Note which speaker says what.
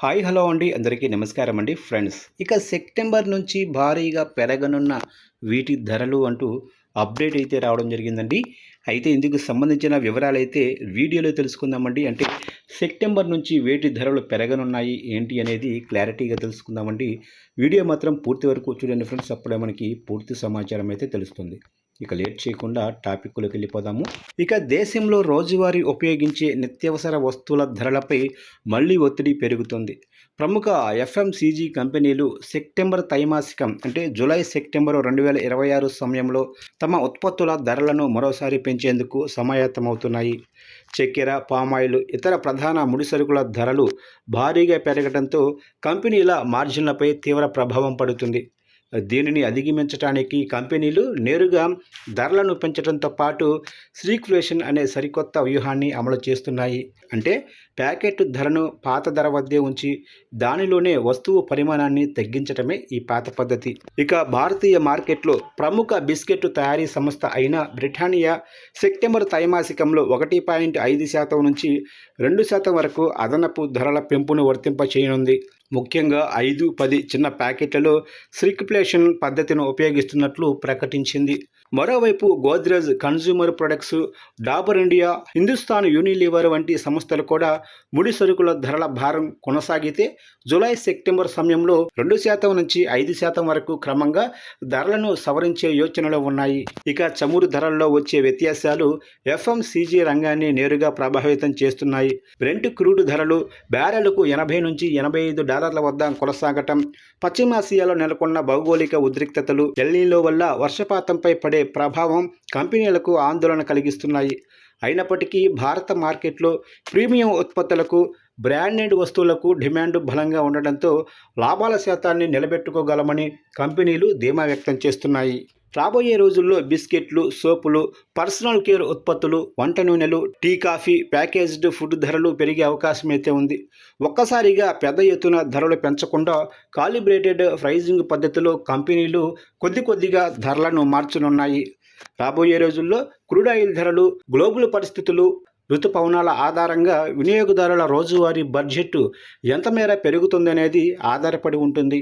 Speaker 1: Hi hello అండి అందరికీ నమస్కారం అండి ఫ్రెండ్స్. ఇక సెప్టెంబర్ నుంచి భారీగా పెరగనున్న వీటి ధరలు అంటూ అప్డేట్ అయితే రావడం జరిగిందండి. అయితే ఇందుకు సంబంధించిన వివరాలైతే వీడియోలో తెలుసుకుందామండి. అంటే సెప్టెంబర్ నుంచి వేటి ధరలు పెరగనున్నాయి ఏంటి అనేది క్లారిటీగా తెలుసుకుందామండి. వీడియో మాత్రం పూర్తి వరకు చూడండి ఫ్రెండ్స్, అప్పుడే మనకి పూర్తి సమాచారం అయితే తెలుస్తుంది. ఇక లేట్ చేయకుండా టాపిక్లోకి వెళ్ళిపోదాము. ఇక దేశంలో రోజువారీ ఉపయోగించే నిత్యావసర వస్తువుల ధరలపై మళ్ళీ ఒత్తిడి పెరుగుతుంది. ప్రముఖ ఎఫ్ఎంసీజీ కంపెనీలు సెప్టెంబర్ త్రైమాసికం అంటే జూలై సెప్టెంబర్ 2026 సమయంలో తమ ఉత్పత్తుల ధరలను మరోసారి పెంచేందుకు సమాయత్తమవుతున్నాయి. చక్కెర, పామాయిల్, ఇతర ప్రధాన ముడిసరుకుల ధరలు భారీగా పెరగడంతో కంపెనీల మార్జిన్లపై తీవ్ర ప్రభావం పడుతుంది. దీనిని అధిగమించడానికి కంపెనీలు నేరుగా ధరలను పెంచడంతో పాటు స్ట్రీక్ఫ్లేషన్ అనే సరికొత్త వ్యూహాన్ని అమలు చేస్తున్నాయి. అంటే ప్యాకెట్ ధరను పాత ధర వద్దే ఉంచి దానిలోనే వస్తువు పరిమాణాన్ని తగ్గించడమే ఈ పాత పద్ధతి. ఇక భారతీయ మార్కెట్లో ప్రముఖ బిస్కెట్ తయారీ సంస్థ అయిన బ్రిటానియా సెప్టెంబర్ త్రైమాసికంలో 1.5% నుంచి 2% వరకు అదనపు ధరల పెంపును వర్తింపచేయనుంది. ముఖ్యంగా 5-10 చిన్న ప్యాకెట్లలో స్ట్రిక్ఫ్లేషన్ పద్ధతిని ఉపయోగిస్తున్నట్లు ప్రకటించింది. మరోవైపు Godrej consumer products, Dabur India, Hindustan Unilever వంటి సంస్థలు కూడా ముడి సరుకుల ధరల భారం కొనసాగితే జూలై సెప్టెంబర్ సమయంలో 2% నుంచి 5% వరకు క్రమంగా ధరలను సవరించే యోచనలో ఉన్నాయి. ఇక చమురు ధరల్లో వచ్చే వ్యత్యాసాలు ఎఫ్ఎంసీజీ రంగాన్ని నేరుగా ప్రభావితం చేస్తున్నాయి. బ్రెంట్ క్రూడ్ ధరలు బ్యారెలకు $80 నుంచి $85 వద్ద కొనసాగటం, పశ్చిమాసియాలో నెలకొన్న భౌగోళిక ఉద్రిక్తతలు, ఎల్నీలో వల్ల వర్షపాతంపై పడే ప్రభావం కంపెనీలకు ఆందోళన కలిగిస్తున్నాయి. అయినప్పటికీ భారత మార్కెట్లో ప్రీమియం ఉత్పత్తులకు, బ్రాండెడ్ వస్తువులకు డిమాండ్ బలంగా ఉండడంతో లాభాల శాతాన్ని నిలబెట్టుకోగలమని కంపెనీలు ధీమా వ్యక్తం చేస్తున్నాయి. రాబోయే రోజుల్లో బిస్కెట్లు, సోపులు, పర్సనల్ కేర్ ఉత్పత్తులు, వంట నూనెలు, టీ, కాఫీ, ప్యాకేజ్డ్ ఫుడ్ ధరలు పెరిగే అవకాశం అయితే ఉంది. ఒక్కసారిగా పెద్ద ఎత్తున ధరలు పెంచకుండా కాలిబ్రేటెడ్ ప్రైజింగ్ పద్ధతిలో కంపెనీలు కొద్దిగా ధరలను మార్చనున్నాయి. రాబోయే రోజుల్లో క్రూడ్ ఆయిల్ ధరలు, గ్లోబల్ పరిస్థితులు, ఋతుపవనాల ఆధారంగా వినియోగదారుల రోజువారీ బడ్జెట్ ఎంత మేర పెరుగుతుందనేది ఆధారపడి ఉంటుంది.